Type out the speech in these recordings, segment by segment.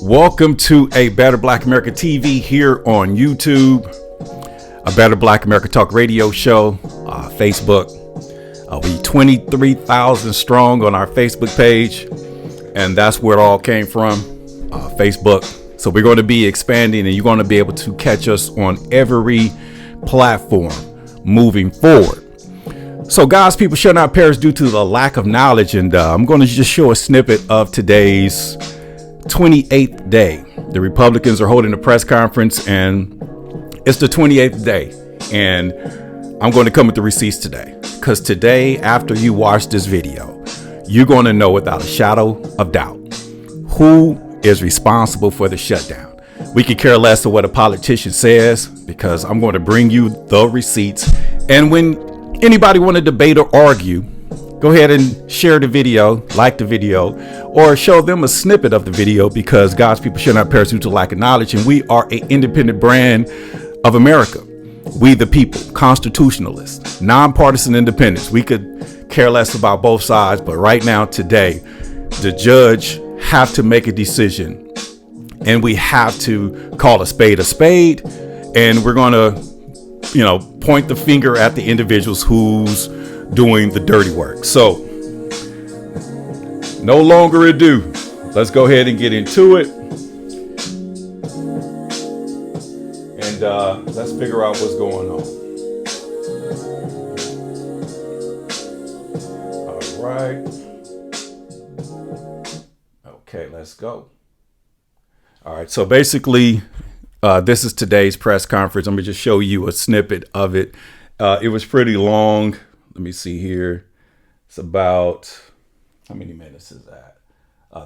Welcome to A Better Black America TV here on YouTube, a Better Black America Talk radio show, Facebook. We 23,000 strong on our Facebook page, and that's where it all came from, Facebook. So we're going to be expanding, and you're going to be able to catch us on every platform moving forward. So God's people shall not perish due to the lack of knowledge, and I'm going to just show a snippet of today's 28th day. The Republicans are holding a press conference, and it's the 28th day, and I'm going to come with the receipts today, because today, after you watch this video, you're going to know without a shadow of doubt who is responsible for the shutdown. We could care less of what a politician says, because I'm going to bring you the receipts. And when anybody want to debate or argue, go ahead and share the video, like the video, or show them a snippet of the video, because God's people should not perish due to lack of knowledge. And we are an independent brand of America. We the people, constitutionalists, nonpartisan independents. We could care less about both sides, but right now, today, the judge have to make a decision, and we have to call a spade, and we're going to, point the finger at the individuals who's doing the dirty work. So no longer ado, let's go ahead and get into it, and let's figure out what's going on. All right. Okay, let's go. All right, so basically this is today's press conference. I'm gonna just show you a snippet of it. It was pretty long. Let me see here. It's about, how many minutes is that?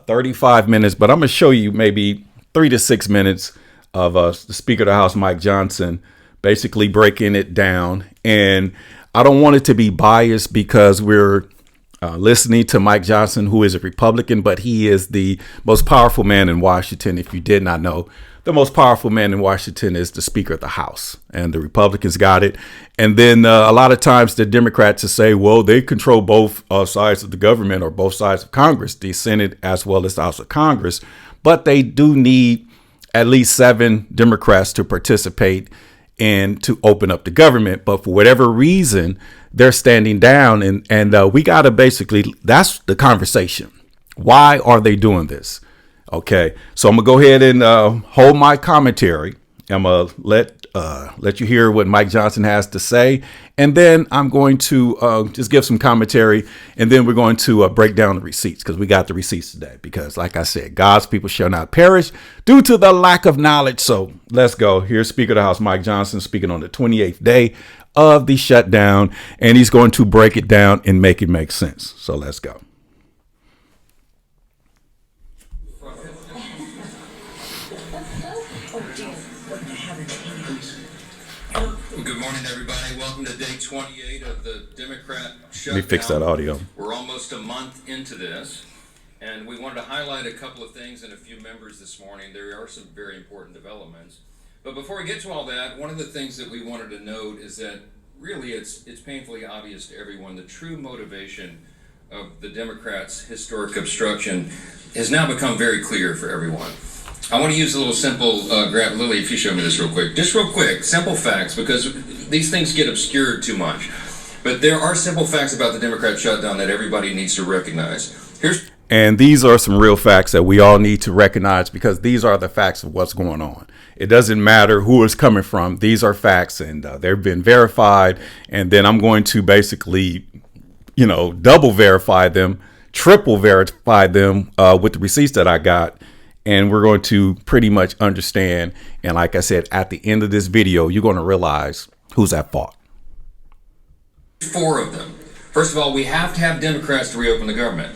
35 minutes, but I'm going to show you maybe 3 to 6 minutes of the Speaker of the House, Mike Johnson, basically breaking it down. And I don't want it to be biased, because we're listening to Mike Johnson, who is a Republican, but he is the most powerful man in Washington. If you did not know, the most powerful man in Washington is the Speaker of the House, and the Republicans got it. And then a lot of times the Democrats will say, well, they control both sides of the government, or both sides of Congress, the Senate as well as the House of Congress. But they do need at least 7 Democrats to participate and to open up the government. But for whatever reason, they're standing down, and we got to basically, that's the conversation. Why are they doing this? Okay, so I'm gonna go ahead and hold my commentary. I'm gonna let you hear what Mike Johnson has to say, and then I'm going to just give some commentary, and then we're going to break down the receipts, because we got the receipts today. Because, like I said, God's people shall not perish due to the lack of knowledge. So let's go. Here's Speaker of the House Mike Johnson speaking on the 28th day of the shutdown, and he's going to break it down and make it make sense. So let's go. Good morning, everybody. Welcome to day 28 of the Democrat shutdown. Let me fix that audio. We're almost a month into this, and we wanted to highlight a couple of things and a few members this morning. There are some very important developments. But before we get to all that, one of the things that we wanted to note is that really it's painfully obvious to everyone the true motivation of the Democrats' historic obstruction has now become very clear for everyone. I want to use a little simple, Lily, if you show me this real quick. Just real quick, simple facts, because these things get obscured too much. But there are simple facts about the Democrat shutdown that everybody needs to recognize. And these are some real facts that we all need to recognize, because these are the facts of what's going on. It doesn't matter who it's coming from. These are facts, and they've been verified. And then I'm going to basically, double verify them, triple verify them with the receipts that I got. And we're going to pretty much understand. And like I said, at the end of this video, you're going to realize who's at fault. 4 of them. First of all, we have to have Democrats to reopen the government.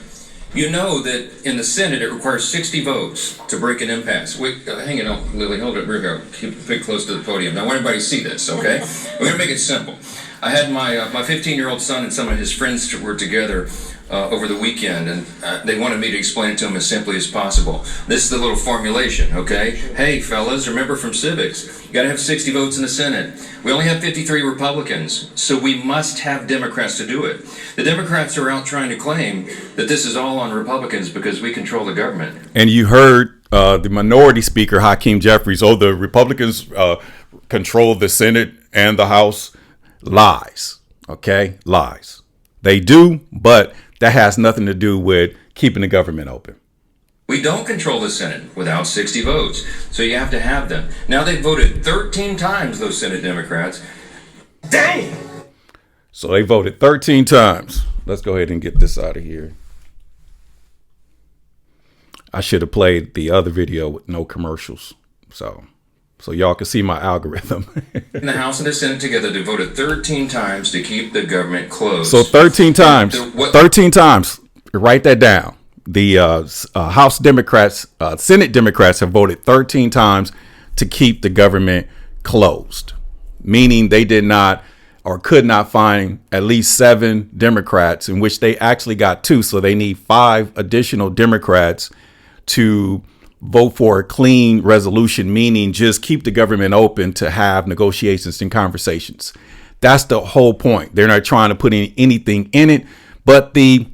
You know that in the Senate, it requires 60 votes to break an impasse. Wait, hang on, Lily, hold it. Keep it close to the podium. Now, I want everybody to see this, okay? We're going to make it simple. I had my 15-year-old son and some of his friends were together over the weekend, and they wanted me to explain it to them as simply as possible. This is the little formulation, okay? Hey, fellas, remember from civics, you got to have 60 votes in the Senate. We only have 53 Republicans, so we must have Democrats to do it. The Democrats are out trying to claim that this is all on Republicans because we control the government. And you heard the minority speaker, Hakeem Jeffries, the Republicans control the Senate and the House. Lies. Okay? Lies. They do, but that has nothing to do with keeping the government open. We don't control the Senate without 60 votes, so you have to have them. Now they've voted 13 times, those Senate Democrats. Dang! So they voted 13 times. Let's go ahead and get this out of here. I should have played the other video with no commercials. So y'all can see my algorithm. In the House and the Senate together, they voted 13 times to keep the government closed. So 13 times. 13 times. Write that down. The House Democrats, Senate Democrats have voted 13 times to keep the government closed, meaning they did not or could not find at least 7 Democrats, in which they actually got 2. So they need 5 additional Democrats to vote for a clean resolution, meaning just keep the government open to have negotiations and conversations. That's the whole point. They're not trying to put anything in it, but the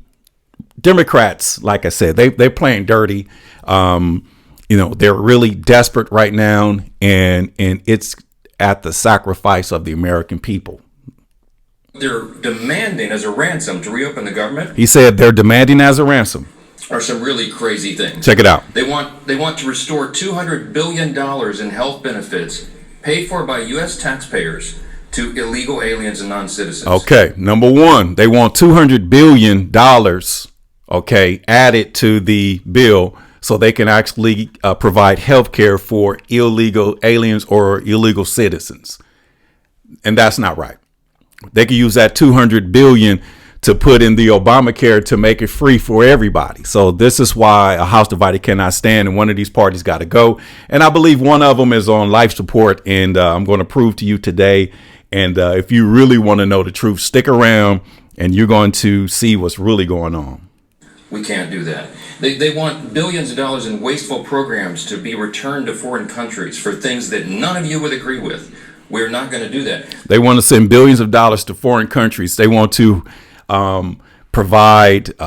Democrats, like I said, they're playing dirty. They're really desperate right now, and it's at the sacrifice of the American people. They're demanding as a ransom to reopen the government. He said they're demanding as a ransom. Are some really crazy things. Check it out. They want to restore $200 billion in health benefits paid for by U.S. taxpayers to illegal aliens and non-citizens. Okay, number one, they want $200 billion, added to the bill so they can actually provide health care for illegal aliens or illegal citizens. And that's not right. They could use that $200 billion to put in the Obamacare to make it free for everybody. So this is why a house divided cannot stand, and one of these parties got to go. And I believe one of them is on life support, and I'm going to prove to you today. And if you really want to know the truth, stick around and you're going to see what's really going on. We can't do that. They want billions of dollars in wasteful programs to be returned to foreign countries for things that none of you would agree with. We're not going to do that. They want to send billions of dollars to foreign countries. They want to provide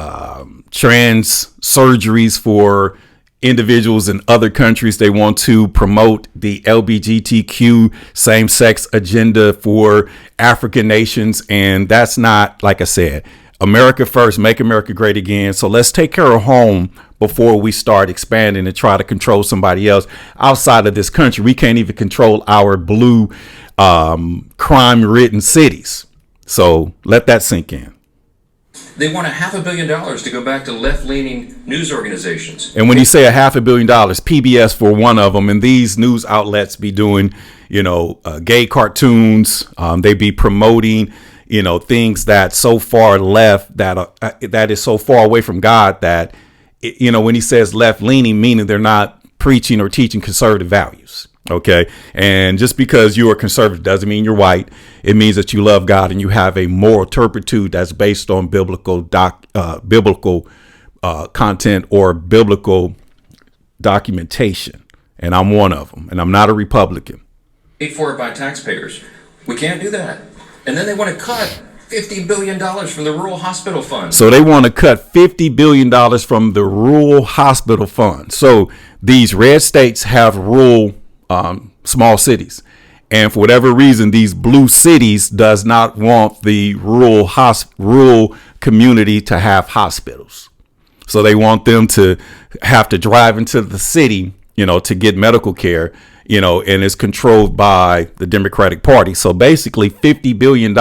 trans surgeries for individuals in other countries. They want to promote the LGBTQ same-sex agenda for African nations. And that's not, like I said, America first, make America great again. So let's take care of home before we start expanding and try to control somebody else outside of this country. We can't even control our blue crime-ridden cities. So let that sink in. They want $500 million to go back to left-leaning news organizations. And when you say $500 million, PBS for one of them, and these news outlets be doing, gay cartoons. They be promoting, things that so far left that is so far away from God that, when he says left-leaning, meaning they're not preaching or teaching conservative values. OK, and just because you are conservative doesn't mean you're white. It means that you love God and you have a moral turpitude that's based on biblical content or biblical documentation. And I'm one of them, and I'm not a Republican. Paid for it by taxpayers. We can't do that. And then they want to cut $50 billion from the rural hospital fund. So they want to cut $50 billion from the rural hospital fund. So these red states have rural small cities, and for whatever reason these blue cities does not want the rural community to have hospitals. So they want them to have to drive into the city, to get medical care, and it's controlled by the Democratic Party. So basically $50 billion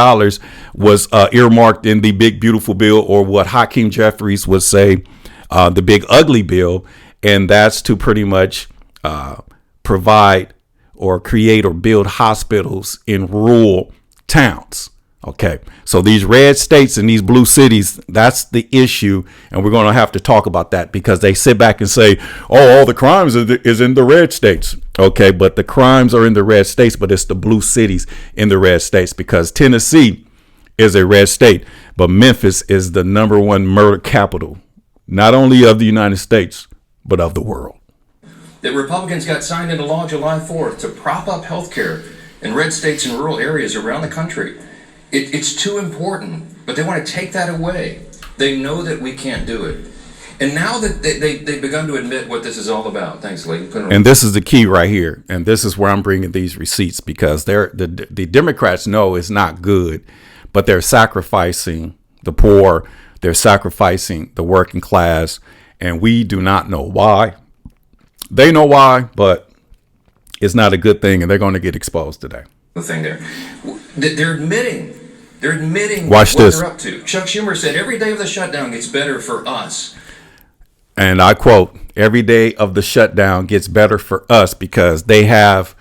was earmarked in the big beautiful bill, or what Hakeem Jeffries would say, the big ugly bill, and that's to pretty much provide or create or build hospitals in rural towns. Okay, so these red states and these blue cities, that's the issue. And we're going to have to talk about that, because they sit back and say, all the crimes is in the red states. Okay, but the crimes are in the red states, but it's the blue cities in the red states, because Tennessee is a red state, but Memphis is the #1 murder capital, not only of the United States, but of the world. That Republicans got signed into law July 4th to prop up health care in red states and rural areas around the country. It's too important, but they want to take that away. They know that we can't do it. And now that they've begun to admit what this is all about. Thanks, Lee. And this is the key right here. And this is where I'm bringing these receipts, because the Democrats know it's not good, but they're sacrificing the poor. They're sacrificing the working class. And we do not know why. They know why, but it's not a good thing. And they're going to get exposed today. The thing there. They're admitting. Watch what this. They're up to. Chuck Schumer said every day of the shutdown gets better for us. And I quote, every day of the shutdown gets better for us, because they have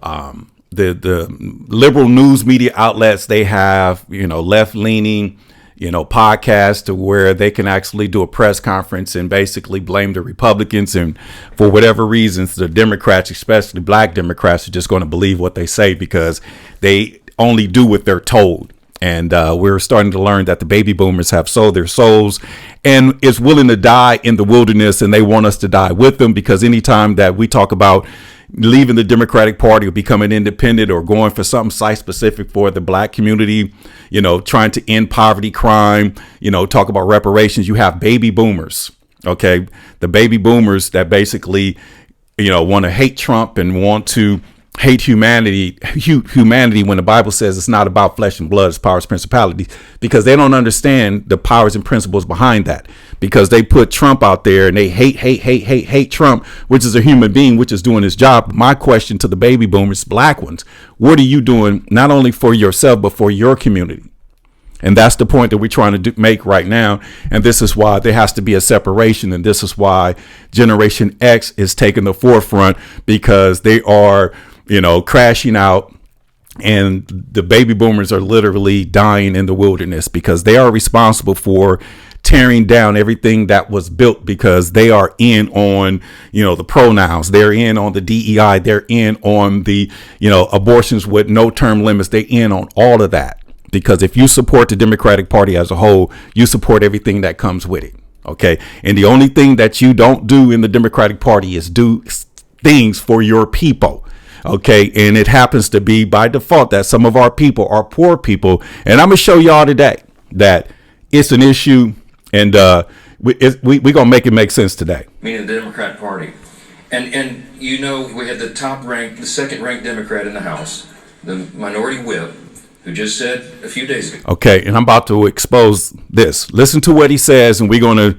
the liberal news media outlets. They have, left leaning, podcasts to where they can actually do a press conference and basically blame the Republicans. And for whatever reasons, the Democrats, especially black Democrats, are just going to believe what they say because they only do what they're told. And we're starting to learn that the baby boomers have sold their souls and is willing to die in the wilderness. And they want us to die with them, because anytime that we talk about leaving the Democratic Party or becoming independent or going for something site specific for the black community, trying to end poverty, crime, talk about reparations, you have baby boomers. OK, the baby boomers that basically, want to hate Trump and want to hate humanity when the Bible says it's not about flesh and blood, it's powers, principalities, because they don't understand the powers and principles behind that, because they put Trump out there and they hate Trump, which is a human being, which is doing his job. My question to the baby boomers, black ones, what are you doing not only for yourself, but for your community? And that's the point that we're trying to make right now. And this is why there has to be a separation. And this is why Generation X is taking the forefront, because they are crashing out, and the baby boomers are literally dying in the wilderness, because they are responsible for tearing down everything that was built, because they are in on, the pronouns, they're in on the DEI, they're in on the, abortions with no term limits, they're in on all of that. Because if you support the Democratic Party as a whole, you support everything that comes with it. OK, and the only thing that you don't do in the Democratic Party is do things for your people. OK, and it happens to be by default that some of our people are poor people. And I'm going to show y'all today that it's an issue, and we're going to make it make sense today. Meaning the Democrat Party. And we had the second ranked Democrat in the House, the minority whip, who just said a few days ago. OK, and I'm about to expose this. Listen to what he says, and we're going to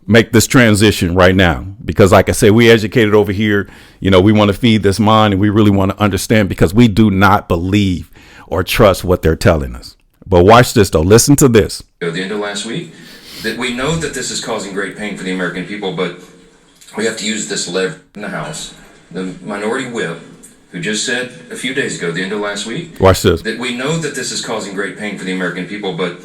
make this transition right now, because like I said, we educated over here, we want to feed this mind, and we really want to understand, because we do not believe or trust what they're telling us. But watch this though. Listen to this. At the end of last week, that we know that this is causing great pain for the American people, but we have to use this lever in the House. The minority whip, who just said a few days ago, the end of last week, watch this, that we know that this is causing great pain for the American people, but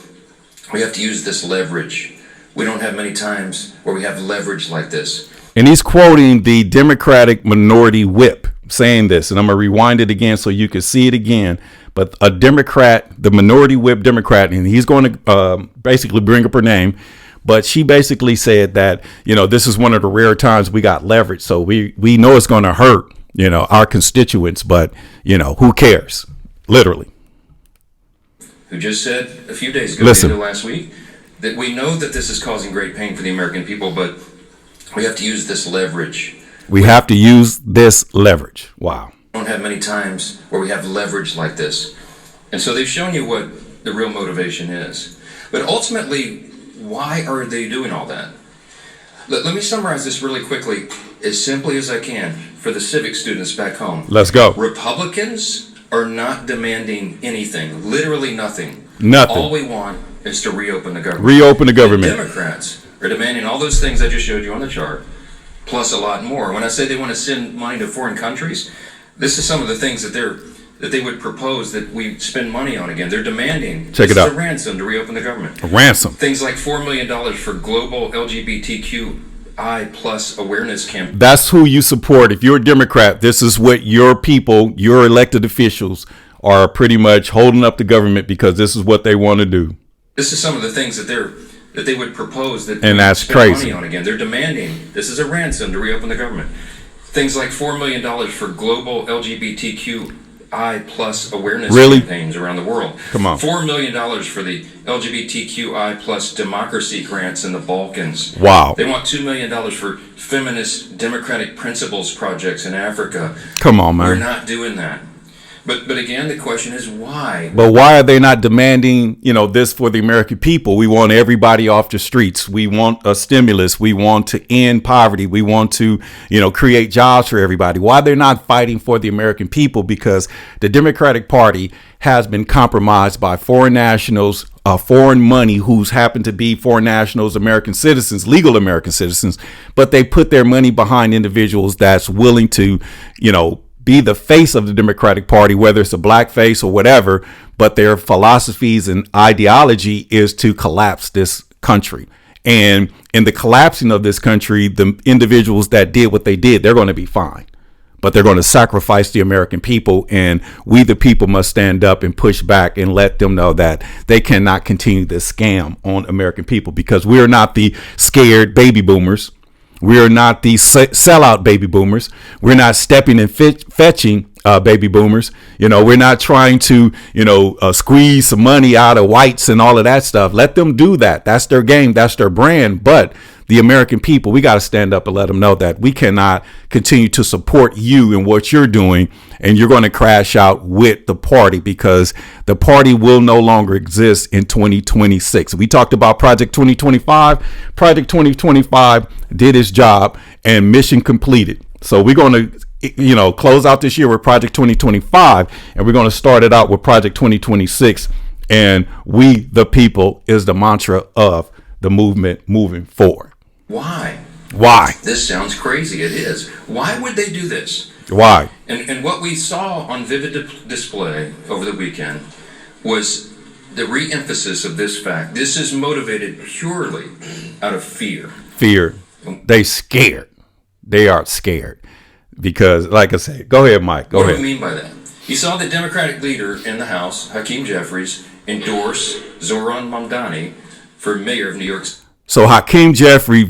we have to use this leverage. We don't have many times where we have leverage like this. And he's quoting the Democratic minority whip saying this. And I'm going to rewind it again so you can see it again. But a Democrat, the minority whip Democrat, and he's going to basically bring up her name. But she basically said that, this is one of the rare times we got leverage. So we know it's going to hurt, our constituents. But, who cares? Literally. Who just said a few days ago, Listen. the end of last week, that we know that this is causing great pain for the American people, but we have to use this leverage. We have to use this leverage. Wow. We don't have many times where we have leverage like this. And so they've shown you what the real motivation is. But ultimately, why are they doing all that? Let me summarize this really quickly, as simply as I can, for the civic students back home. Let's go. Republicans are not demanding anything, literally nothing. Nothing. All we want is to reopen the government. Reopen the government. The Democrats are demanding all those things I just showed you on the chart, plus a lot more. When I say they want to send money to foreign countries, this is some of the things that they would propose that we spend money on again. They're demanding Check it out. A ransom to reopen the government. A ransom. Things like $4 million for global LGBTQI plus awareness campaign. That's who you support. If you're a Democrat, this is what your people, your elected officials, are pretty much holding up the government, because this is what they want to do. This is some of the things that they would propose that and that's spend crazy. Money on again. They're demanding this is a ransom to reopen the government. Things like $4 million for global LGBTQI plus awareness Really? campaigns around the world. Come on. $4 million for the LGBTQI plus democracy grants in the Balkans. Wow. They want $2 million for feminist democratic principles projects in Africa. Come on, man. We're not doing that. But again, the question is why? But why are they not demanding, this for the American people? We want everybody off the streets. We want a stimulus. We want to end poverty. We want to, create jobs for everybody. Why they're not fighting for the American people? Because the Democratic Party has been compromised by foreign nationals, foreign money, who's happened to be foreign nationals, American citizens, legal American citizens, but they put their money behind individuals that's willing to, be the face of the Democratic Party, whether it's a black face or whatever, but their philosophies and ideology is to collapse this country. And in the collapsing of this country, the individuals that did what they did, they're going to be fine, but they're going to sacrifice the American people. And we, the people, must stand up and push back and let them know that they cannot continue this scam on American people, because we are not the scared baby boomers. We are not the sellout baby boomers. We're not stepping and fetching baby boomers. We're not trying to, squeeze some money out of whites and all of that stuff. Let them do that. That's their game. That's their brand. But the American people, we got to stand up and let them know that we cannot continue to support you and what you're doing. And you're going to crash out with the party, because the party will no longer exist in 2026. We talked about Project 2025. Project 2025 did its job and mission completed. So we're going to, close out this year with Project 2025, and we're going to start it out with Project 2026. And we, the people, is the mantra of the movement moving forward. Why? Why? This sounds crazy. It is. Why would they do this? Why? And what we saw on vivid display over the weekend was the re-emphasis of this fact. This is motivated purely out of fear. Fear. They scared. They are scared. Because, like I said, go ahead, Mike. Go ahead. What do I mean by that? You saw the Democratic leader in the House, Hakeem Jeffries, endorse Zoran Mamdani for mayor of New York. So Hakeem Jeffrey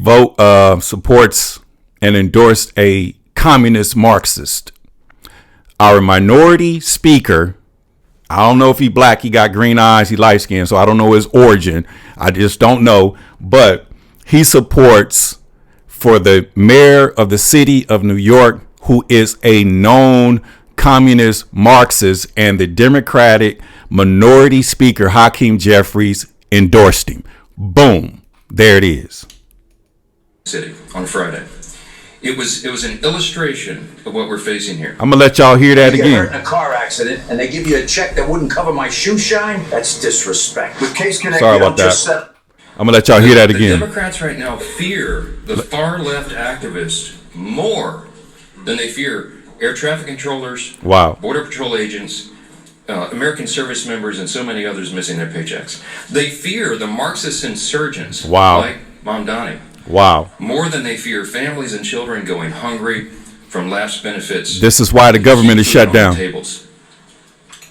supports and endorsed a communist Marxist. Our minority speaker, I don't know if he black, he got green eyes, he light skinned, so I don't know his origin. I just don't know. But he supports for the mayor of the city of New York, who is a known communist Marxist, and the Democratic minority speaker, Hakeem Jeffries, endorsed him. Boom. There it is. City on Friday. It was an illustration of what we're facing here. I'm gonna let y'all hear that You again. get hurt in a car accident and they give you a check that wouldn't cover my shoe shine? That's disrespect. With Case Connect, Sorry you don't about that. just set... I'm gonna let y'all hear that The again. Democrats right now fear the far left activists more than they fear air traffic controllers, Wow. border patrol agents, American service members, and so many others missing their paychecks. They fear the Marxist insurgents Wow. like Mamdani Wow. more than they fear families and children going hungry from lapsed benefits. This is why the government is Food shut on the down. tables.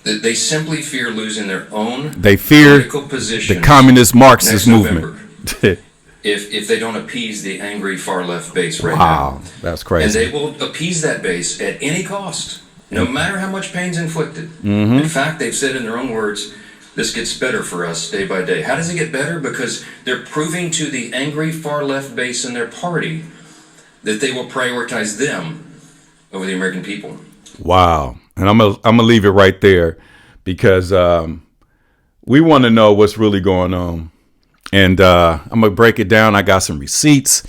They simply fear losing their own They fear political position the communist Marxist next movement. November if they don't appease the angry far left base right Wow, now. that's And crazy. they will appease that base at any cost, no matter how much pain's inflicted. Mm-hmm. In fact, they've said in their own words, this gets better for us day by day. How does it get better? Because they're proving to the angry far left base in their party that they will prioritize them over the American people. Wow. And I'm gonna leave it right there, because we want to know what's really going on. And I'm gonna break it down. I got some receipts,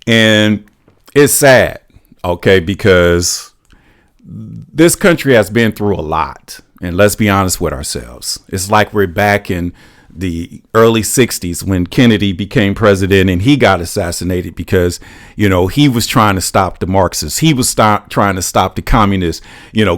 and it's sad, okay, because this country has been through a lot. And let's be honest with ourselves. It's like we're back in the early 60s when Kennedy became president and he got assassinated because, he was trying to stop the Marxists. He was trying to stop the communists,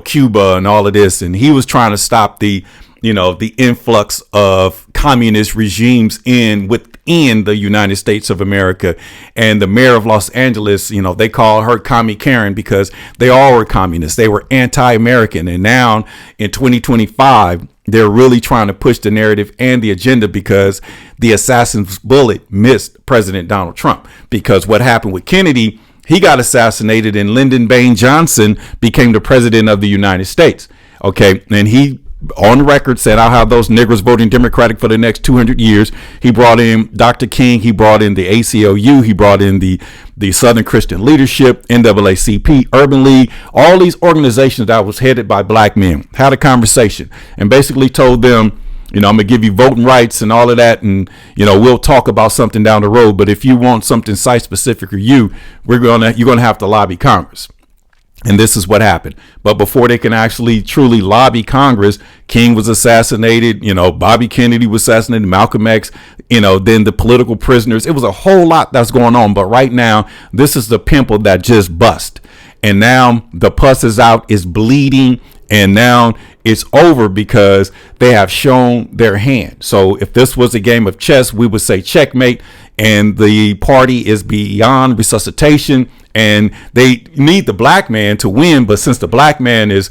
Cuba and all of this. And he was trying to stop the influx of communist regimes within the United States of America. And the mayor of Los Angeles, they call her Commie Karen because they all were communists. They were anti-American. And now in 2025, they're really trying to push the narrative and the agenda because the assassin's bullet missed President Donald Trump. Because what happened with Kennedy, he got assassinated and Lyndon Baines Johnson became the president of the United States. Okay. And he on record said, I'll have those niggers voting Democratic for the next 200 years. He brought in Dr. King. He brought in the ACLU. He brought in the Southern Christian Leadership, NAACP, Urban League, all these organizations that was headed by black men, had a conversation and basically told them, I'm going to give you voting rights and all of that. And, we'll talk about something down the road. But if you want something site specific for you, you're going to have to lobby Congress. And this is what happened. But before they can actually truly lobby Congress, King was assassinated, Bobby Kennedy was assassinated, Malcolm X, then the political prisoners. It was a whole lot that's going on. But right now, this is the pimple that just bust. And now the pus is out, is bleeding. And now it's over because they have shown their hand. So if this was a game of chess, we would say checkmate. And the party is beyond resuscitation. And they need the black man to win. But since the black man is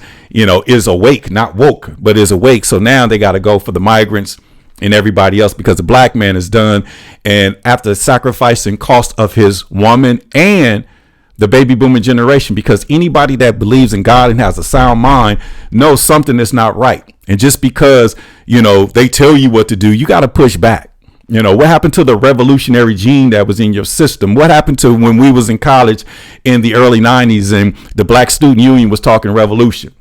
awake, not woke, but is awake. So now they got to go for the migrants and everybody else because the black man is done. And after sacrificing cost of his woman and the baby boomer generation, because anybody that believes in God and has a sound mind knows something is not right. And just because, they tell you what to do, you got to push back. What happened to the revolutionary gene that was in your system? What happened to when we was in college in the early 90s and the Black Student Union was talking revolution?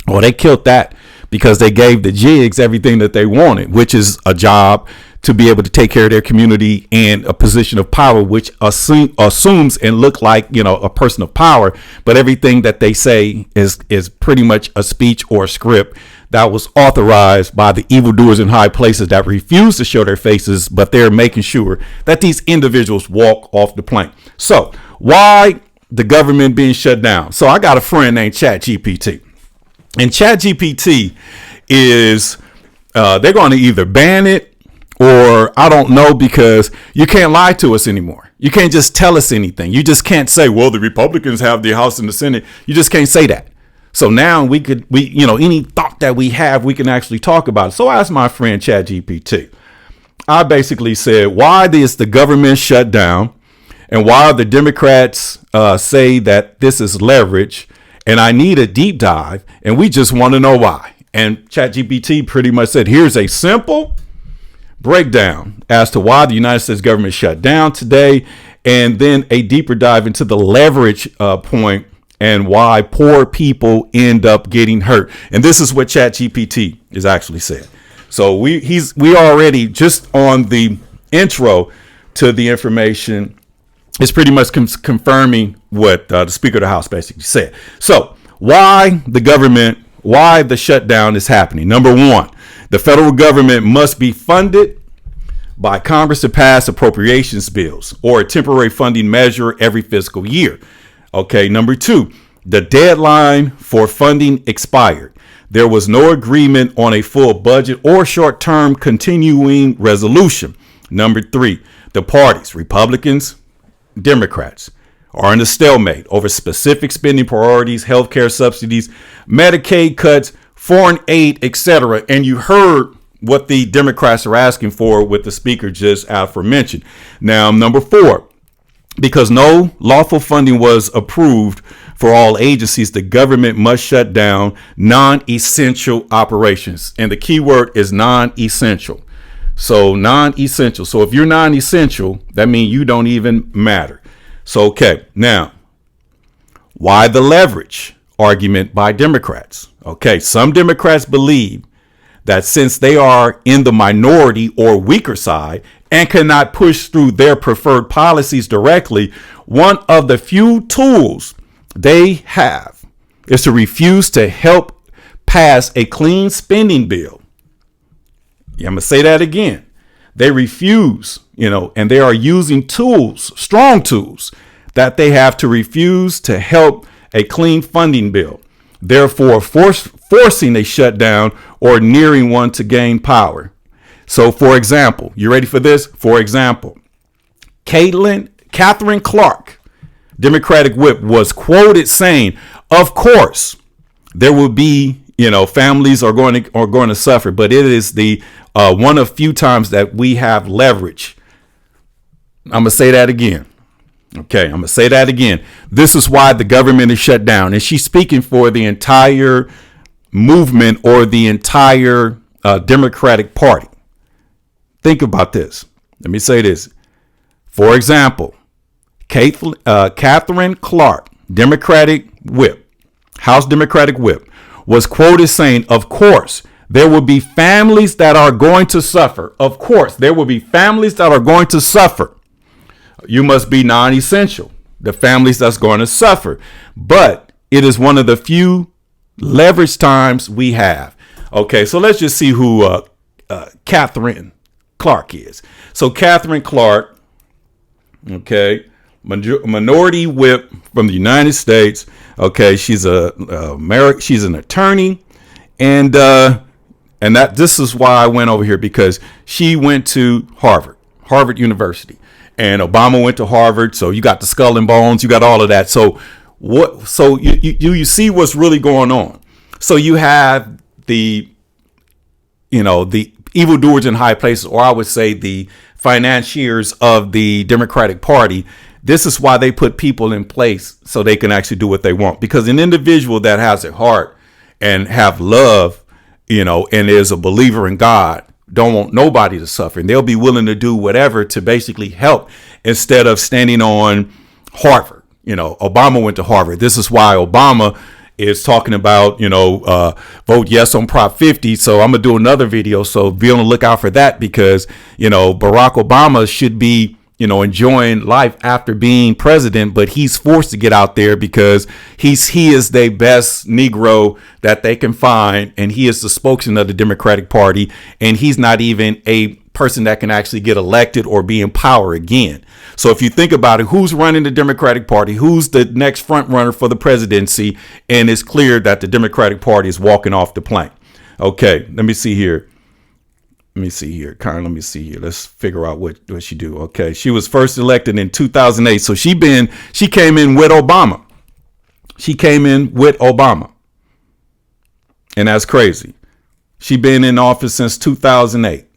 Well, they killed that because they gave the jigs everything that they wanted, which is a job to be able to take care of their community and a position of power, which assumes and look like, a person of power. But everything that they say is pretty much a speech or a script that was authorized by the evildoers in high places that refuse to show their faces, but they're making sure that these individuals walk off the plank. So why the government being shut down? So I got a friend named ChatGPT, and ChatGPT is they're going to either ban it or I don't know, because you can't lie to us anymore. You can't just tell us anything. You just can't say, well, the Republicans have the House and the Senate. You just can't say that. So now we any thought that we have, we can actually talk about it. So I asked my friend ChatGPT. I basically said, why is the government shut down? And why the Democrats say that this is leverage? And I need a deep dive. And we just want to know why. And ChatGPT pretty much said, here's a simple breakdown as to why the United States government shut down today. And then a deeper dive into the leverage point and why poor people end up getting hurt. And this is what ChatGPT is actually said. So we already just on the intro to the information is pretty much confirming what the Speaker of the House basically said. So why the shutdown is happening? Number one, the federal government must be funded by Congress to pass appropriations bills or a temporary funding measure every fiscal year. Okay, number two, the deadline for funding expired. There was no agreement on a full budget or short-term continuing resolution. Number three, the parties, Republicans, Democrats, are in a stalemate over specific spending priorities, healthcare subsidies, Medicaid cuts, foreign aid, etc. And you heard what the Democrats are asking for with the speaker just aforementioned. Now, number four, because no lawful funding was approved for all agencies, the government must shut down non-essential operations. And the key word is non-essential. So non-essential. So if you're non-essential, that means you don't even matter. So, okay, now, why the leverage argument by Democrats? Okay, some Democrats believe that since they are in the minority or weaker side and cannot push through their preferred policies directly, one of the few tools they have is to refuse to help pass a clean spending bill. I'm going to say that again. They refuse, and they are using tools, strong tools, that they have to refuse to help a clean funding bill, therefore forcing a shutdown or nearing one to gain power. So, for example, you ready for this? For example, Catherine Clark, Democratic whip, was quoted saying, of course, there will be, families are going to suffer, but it is the one of few times that we have leverage. I'm going to say that again. Okay, I'm going to say that again. This is why the government is shut down. And she's speaking for the entire movement or the entire Democratic Party. Think about this. Let me say this. For example, Catherine Clark, Democratic whip, House Democratic whip, was quoted saying, of course, there will be families that are going to suffer. Of course, there will be families that are going to suffer. You must be non-essential. The families that's going to suffer. But it is one of the few leverage times we have. Okay, so let's just see who Catherine Clark is. So Catherine Clark, okay, minority whip from the United States. Okay, she's she's an attorney, and that this is why I went over here, because she went to Harvard University, and Obama went to Harvard. So you got the skull and bones, you got all of that. So what? So you see what's really going on. So you have the evildoers in high places, or I would say the financiers of the Democratic Party. This is why they put people in place so they can actually do what they want. Because an individual that has a heart and have love, and is a believer in God, don't want nobody to suffer. And they'll be willing to do whatever to basically help, instead of standing on Harvard. Obama went to Harvard. This is why Obama is talking about, vote yes on Prop 50. So I'm going to do another video. So be on the lookout for that, because, Barack Obama should be, enjoying life after being president, but he's forced to get out there because he is the best Negro that they can find. And he is the spokesman of the Democratic Party. And he's not even a person that can actually get elected or be in power again. So if you think about it, who's running the Democratic Party? Who's the next front runner for the presidency? And it's clear that the Democratic Party is walking off the plank. Okay, let me see here. Karen, let me see here. Let's figure out what she do. Okay, she was first elected in 2008. So she came in with Obama. And that's crazy. She been in office since 2008.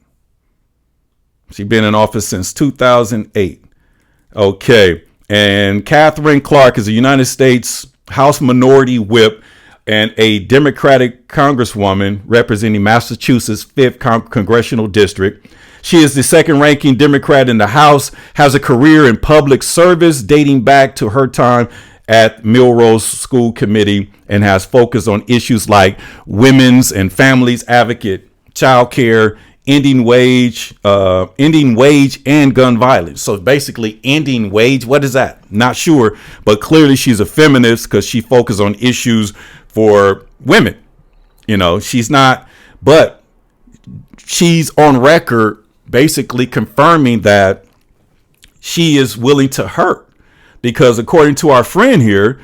Okay. And Catherine Clark is a United States House Minority Whip and a Democratic Congresswoman representing Massachusetts' 5th Congressional District. She is the second ranking Democrat in the House, has a career in public service dating back to her time at Melrose School Committee, and has focused on issues like women's and families advocate, child care, ending wage and gun violence. So basically ending wage. What is that? Not sure, but clearly she's a feminist because she focuses on issues for women. She's not, but she's on record basically confirming that she is willing to hurt, because according to our friend here,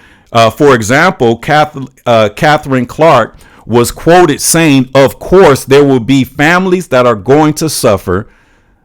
for example, Catherine Clark was quoted saying, of course, there will be families that are going to suffer,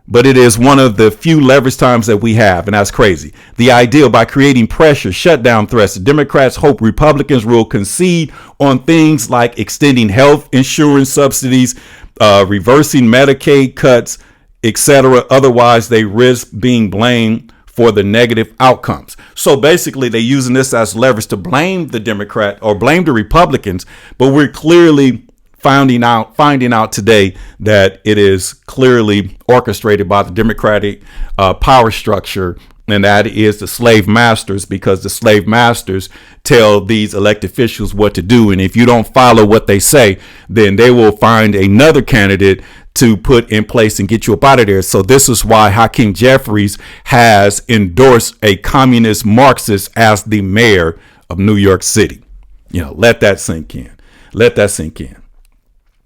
but it is one of the few leverage times that we have. And that's crazy. The ideal, by creating pressure, shutdown threats, the Democrats hope Republicans will concede on things like extending health insurance subsidies, reversing Medicaid cuts, etc. Otherwise, they risk being blamed for the negative outcomes. So basically, they're using this as leverage to blame the Democrat or blame the Republicans. But we're clearly finding out today that it is clearly orchestrated by the Democratic power structure, and that is the slave masters, because the slave masters tell these elected officials what to do. And if you don't follow what they say, then they will find another candidate to put in place and get you up out of there. So this is why Hakeem Jeffries has endorsed a communist Marxist as the mayor of New York City. Let that sink in.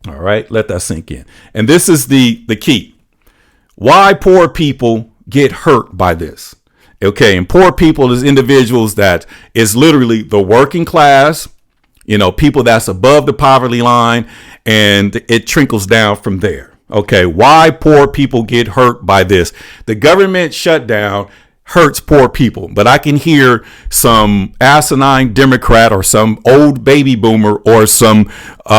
All right, let that sink in. And this is the key. Why poor people get hurt by this. Okay, and poor people is individuals that is literally the working class, people that's above the poverty line, and it trickles down from there. Okay, why poor people get hurt by this? The government shutdown hurts poor people, but I can hear some asinine Democrat or some old baby boomer or some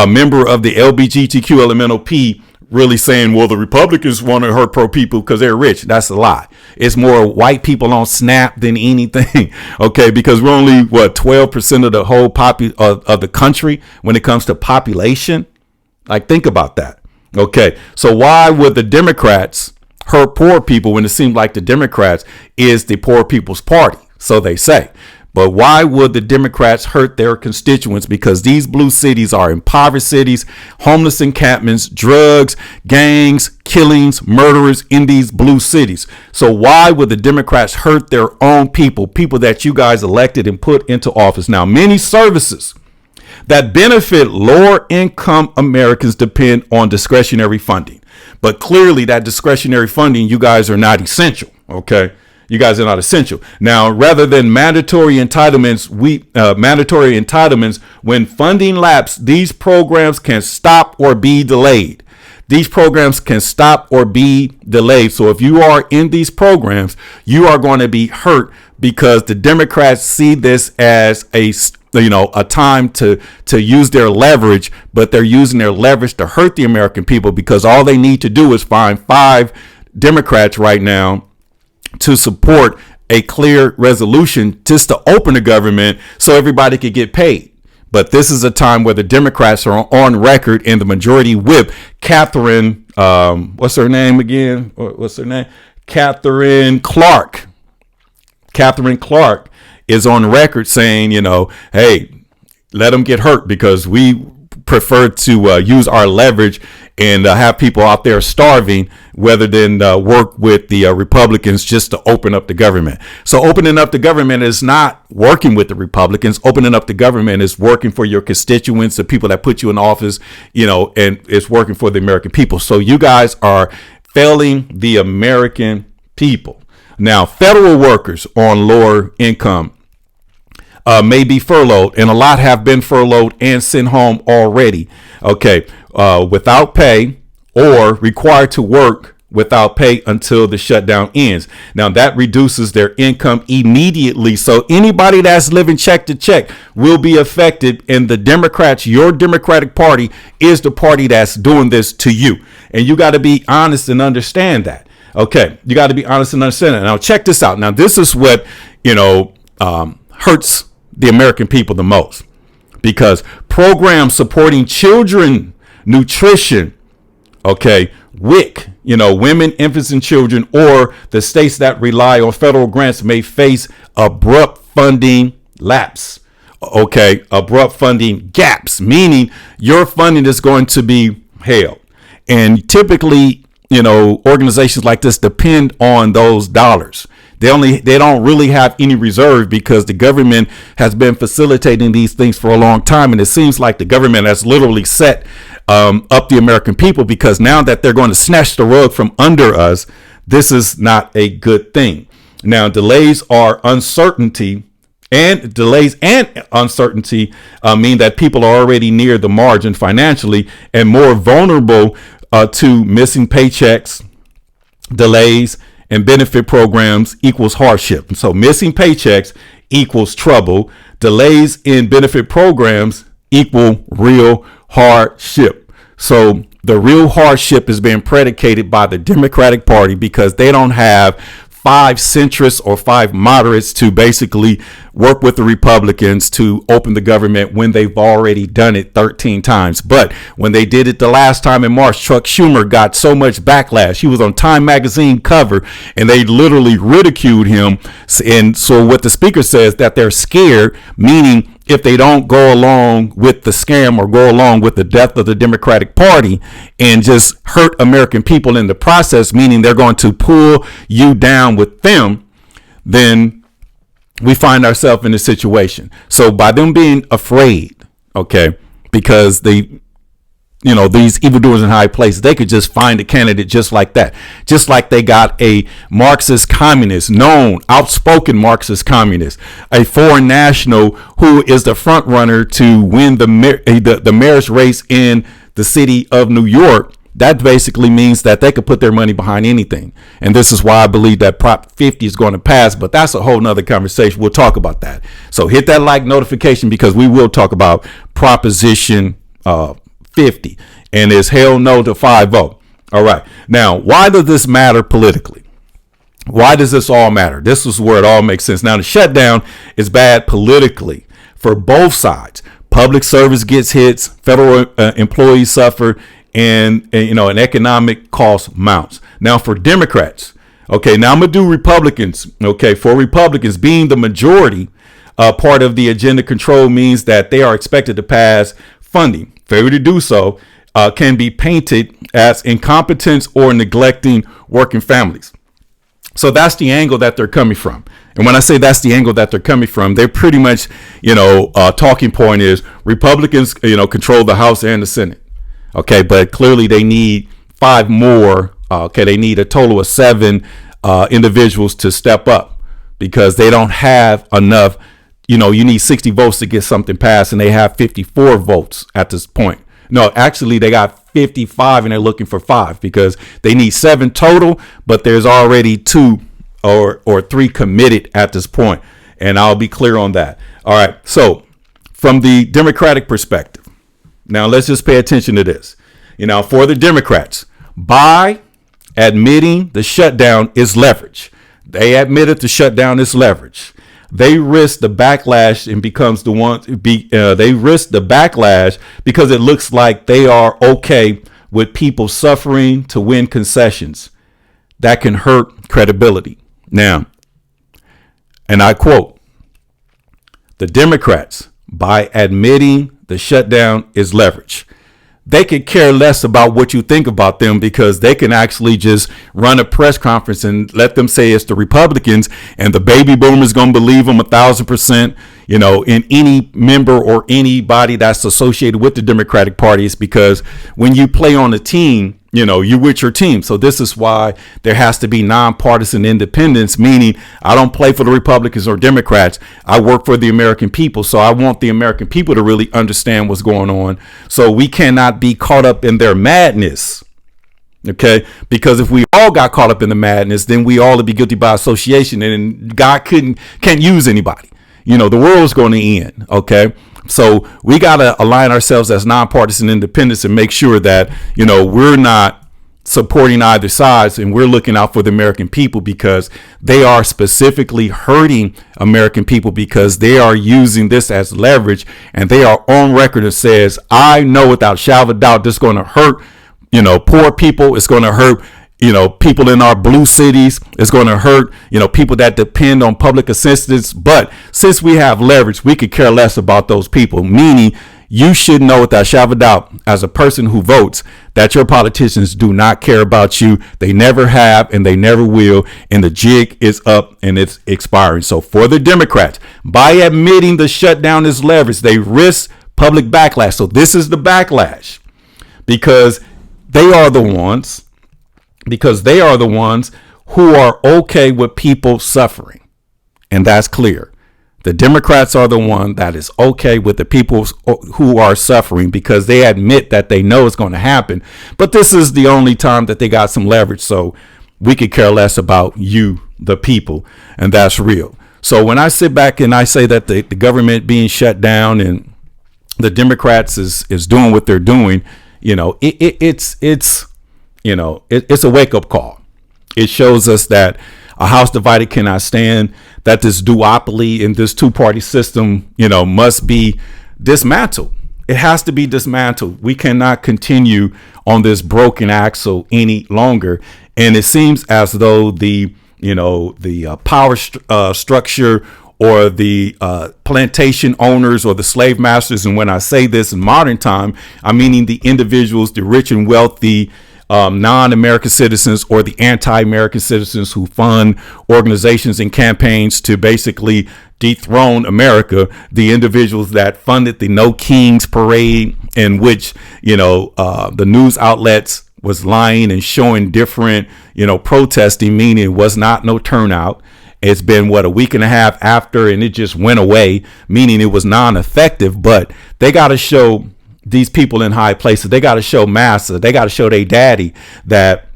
member of the LGBTQ elemental P really saying, well, the Republicans want to hurt poor people because they're rich. That's a lie. It's more white people on SNAP than anything. Okay, because we're only 12% of the whole of the country when it comes to population. Like, think about that. Okay, so why would the Democrats hurt poor people when it seems like the Democrats is the poor people's party? So they say. But why would the Democrats hurt their constituents? Because these blue cities are impoverished cities, homeless encampments, drugs, gangs, killings, murderers in these blue cities. So why would the Democrats hurt their own people that you guys elected and put into office? Now, many services that benefit lower income Americans depend on discretionary funding. But clearly that discretionary funding, you guys are not essential. Okay. You guys are not essential. Now, rather than mandatory entitlements, when funding lapse, these programs can stop or be delayed. These programs can stop or be delayed. So if you are in these programs, you are going to be hurt because the Democrats see this as a time to use their leverage, but they're using their leverage to hurt the American people because all they need to do is find 5 Democrats right now to support a clear resolution just to open the government so everybody could get paid. But this is a time where the Democrats are on record and the majority whip, Catherine, what's her name again? Catherine Clark. Catherine Clark is on record saying, hey, let them get hurt because we prefer to use our leverage and have people out there starving rather than work with the Republicans just to open up the government. So opening up the government is not working with the Republicans. Opening up the government is working for your constituents, the people that put you in office, and it's working for the American people. So you guys are failing the American people. Now, federal workers on lower income may be furloughed, and a lot have been furloughed and sent home already. Okay, without pay or required to work without pay until the shutdown ends. Now that reduces their income immediately. So anybody that's living check to check will be affected. And the Democrats, your Democratic Party, is the party that's doing this to you. And you got to be honest and understand that. Okay, you got to be honest and understand that. Now check this out. Now this is what hurts the American people the most, because programs supporting children nutrition, WIC, women, infants, and children, or the states that rely on federal grants may face abrupt funding lapse. Abrupt funding gaps, meaning your funding is going to be held. And typically, organizations like this depend on those dollars. They don't really have any reserve because the government has been facilitating these things for a long time. And it seems like the government has literally set up the American people, because now that they're going to snatch the rug from under us, this is not a good thing. Now, delays and uncertainty mean that people are already near the margin financially and more vulnerable to missing paychecks. Delays and benefit programs equals hardship. So missing paychecks equals trouble. Delays in benefit programs equal real hardship. So the real hardship is being predicated by the Democratic Party because they don't have 5 centrists or 5 moderates to basically work with the Republicans to open the government when they've already done it 13 times. But when they did it the last time in March, Chuck Schumer got so much backlash. He was on Time magazine cover and they literally ridiculed him. And so what the speaker says, that they're scared, meaning if they don't go along with the scam or go along with the death of the Democratic Party and just hurt American people in the process, meaning they're going to pull you down with them, then we find ourselves in a situation. So by them being afraid, because these evildoers in high places, they could just find a candidate just like that. Just like they got a Marxist communist, known, outspoken Marxist communist, a foreign national who is the front runner to win the mayor's race in the city of New York. That basically means that they could put their money behind anything. And this is why I believe that Prop 50 is going to pass. But that's a whole nother conversation. We'll talk about that. So hit that like notification, because we will talk about Proposition 50, and it's hell no to 5-0. All right. Now, why does this matter politically? Why does this all matter? This is where it all makes sense. Now, the shutdown is bad politically for both sides. Public service gets hits, federal employees suffer, and an economic cost mounts. Now, for Democrats, okay, now I'm going to do Republicans. Okay, for Republicans, being the majority part of the agenda control means that they are expected to pass funding. Failure to do so can be painted as incompetence or neglecting working families. So that's the angle that they're coming from. And when I say that's the angle that they're coming from, they're pretty much, talking point is Republicans, control the House and the Senate. Okay. But clearly they need 5 more. Okay. They need a total of 7 individuals to step up because they don't have enough. You need 60 votes to get something passed, and they have 54 votes at this point. No, actually, they got 55 and they're looking for 5 because they need 7 total, but there's already 2 or 3 committed at this point. And I'll be clear on that. All right. So from the Democratic perspective, now let's just pay attention to this. For the Democrats, by admitting the shutdown is leverage. They admitted the shutdown is leverage. They risk the backlash and becomes the one. They risk the backlash because it looks like they are okay with people suffering to win concessions. That can hurt credibility. Now, and I quote, the Democrats, by admitting the shutdown is leverage. They could care less about what you think about them because they can actually just run a press conference and let them say it's the Republicans, and the baby boomers going to believe them 1,000%, in any member or anybody that's associated with the Democratic Party. Is because when you play on a team, you with your team. So this is why there has to be nonpartisan independence, meaning I don't play for the Republicans or Democrats. I work for the American people. So I want the American people to really understand what's going on. So we cannot be caught up in their madness. Okay, because if we all got caught up in the madness, then we all would be guilty by association, and God can't use anybody. The world's going to end. Okay. So we got to align ourselves as nonpartisan independents and make sure that, we're not supporting either sides, and we're looking out for the American people because they are specifically hurting American people because they are using this as leverage, and they are on record and says, I know without shadow of a doubt, this is going to hurt, poor people. It's going to hurt, people in our blue cities. It's going to hurt, people that depend on public assistance. But since we have leverage, we could care less about those people, meaning you should know without shadow of a doubt, as a person who votes, that your politicians do not care about you. They never have, and they never will. And the jig is up and it's expiring. So for the Democrats, by admitting the shutdown is leverage, they risk public backlash. So this is the backlash because they are the ones who are okay with people suffering. And that's clear. The Democrats are the one that is okay with the people who are suffering because they admit that they know it's going to happen. But this is the only time that they got some leverage. So we could care less about you, the people. And that's real. So when I sit back and I say that the government being shut down and the Democrats is doing what they're doing, it's a wake up call. It shows us that a house divided cannot stand, that this duopoly in this 2-party system, must be dismantled. It has to be dismantled. We cannot continue on this broken axle any longer. And it seems as though the power structure or the plantation owners or the slave masters, and when I say this in modern time, I'm meaning the individuals, the rich and wealthy, non-American citizens or the anti-American citizens who fund organizations and campaigns to basically dethrone America, the individuals that funded the No Kings parade, in which, the news outlets was lying and showing different, protesting, meaning it was not no turnout. It's been a week and a half after, and it just went away, meaning it was non-effective. But they got to show these people in high places, they got to show massa, they got to show their daddy that,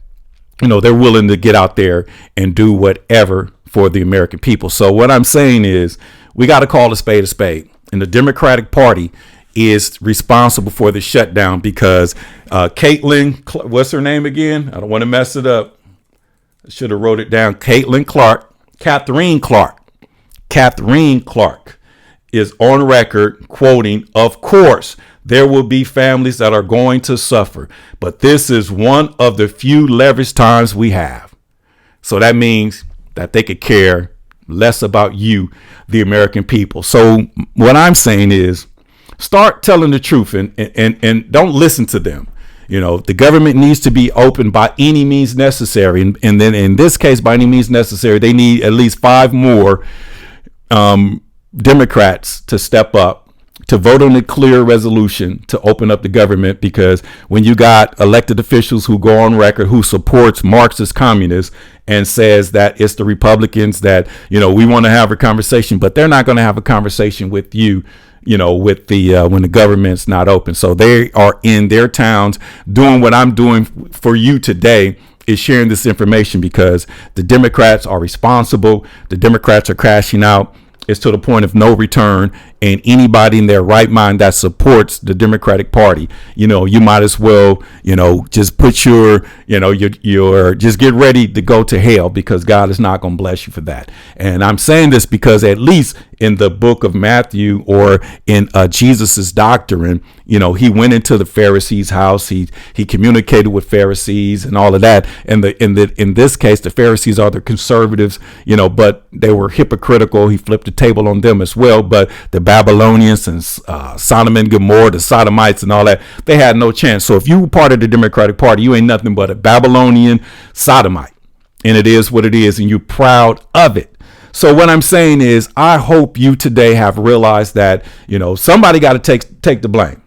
they're willing to get out there and do whatever for the American people. So what I'm saying is we got to call a spade a spade. And the Democratic Party, is responsible for the shutdown because Caitlin, what's her name again? I don't want to mess it up. I should have wrote it down. Catherine Clark is on record quoting, "Of course, there will be families that are going to suffer, but this is one of the few leverage times we have." So that means that they could care less about you, the American people. So what I'm saying is start telling the truth and don't listen to them. You know, the government needs to be open by any means necessary. And then in this case, by any means necessary, they need at least 5 more Democrats to step up, to vote on a clear resolution to open up the government, because when you got elected officials who go on record who supports Marxist communists and says that it's the Republicans that, you know, we want to have a conversation, but they're not going to have a conversation with you, you know, with the when the government's not open. So they are in their towns doing what I'm doing for you today, is sharing this information, because the Democrats are responsible. The Democrats are crashing out. It's to the point of no return. And anybody in their right mind that supports the Democratic Party, you know, you might as well, you know, just put your just get ready to go to hell, because God is not going to bless you for that. And I'm saying this because at least in the book of Matthew, or in Jesus's doctrine, you know, he went into the Pharisees' house. He communicated with Pharisees and all of that. And in this case, the Pharisees are the conservatives, you know, but they were hypocritical. He flipped the table on them as well. But the Babylonians and Sodom and Gomorrah, the Sodomites and all that, they had no chance. So if you were part of the Democratic Party, you ain't nothing but a Babylonian Sodomite. And it is what it is, and you're proud of it. So what I'm saying is, I hope you today have realized that, you know, somebody got to take the blame.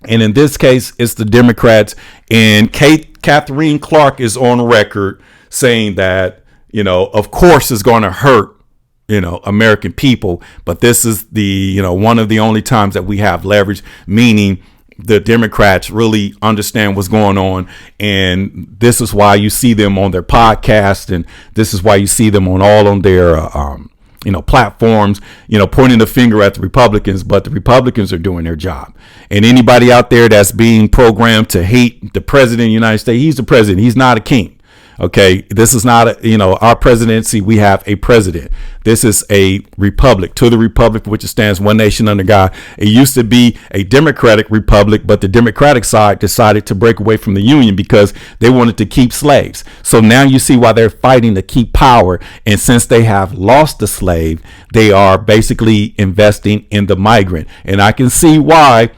And in this case, it's the Democrats. And Catherine Clark is on record saying that, you know, of course it's going to hurt, you know, American people, but this is the, you know, one of the only times that we have leverage, meaning the Democrats really understand what's going on. And this is why you see them on their podcast. And this is why you see them on their, you know, platforms, you know, pointing the finger at the Republicans, but the Republicans are doing their job. And anybody out there that's being programmed to hate the president of the United States, he's the president. He's not a king. Okay, this is not our presidency. We have a president. This is a republic, to the republic which stands one nation under God. It used to be a democratic republic, but the Democratic side decided to break away from the Union because they wanted to keep slaves. So now you see why they're fighting to keep power. And since they have lost the slave, they are basically investing in the migrant. And I can see why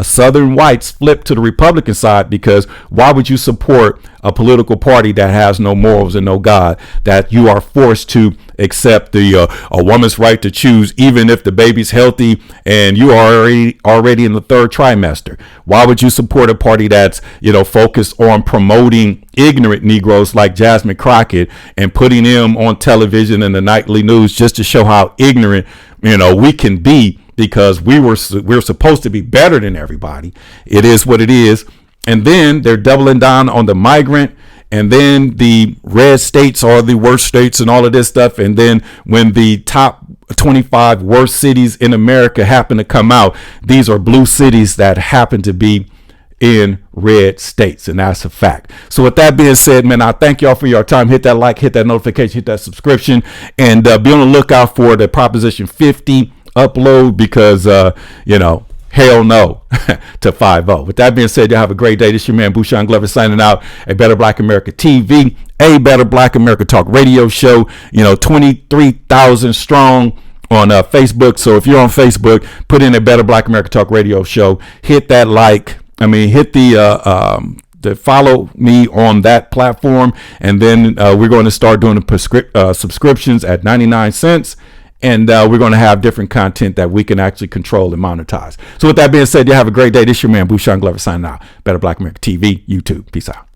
Southern whites flip to the Republican side, because why would you support a political party that has no morals and no God, that you are forced to accept a woman's right to choose, even if the baby's healthy and you are already in the 3rd trimester? Why would you support a party that's, you know, focused on promoting ignorant Negroes like Jasmine Crockett and putting them on television and the nightly news just to show how ignorant, you know, we can be? Because we're supposed to be better than everybody. It is what it is. And then they're doubling down on the migrant. And then the red states are the worst states and all of this stuff. And then when the top 25 worst cities in America happen to come out, these are blue cities that happen to be in red states. And that's a fact. So with that being said, man, I thank y'all for your time. Hit that like, hit that notification, hit that subscription, and be on the lookout for the Proposition 50 upload, because you know, hell no to 5-0. With that being said, y'all have a great day. This is your man Shaun Glover signing out. A Better Black America TV, a Better Black America Talk radio show, you know, 23,000 strong on Facebook. So if you're on Facebook, put in A Better Black America Talk radio show, hit that hit the follow me on that platform, and then we're going to start doing the subscriptions at 99 cents. And we're going to have different content that we can actually control and monetize. So with that being said, you have a great day. This is your man, Shaun Glover, signing out. Better Black America TV, YouTube. Peace out.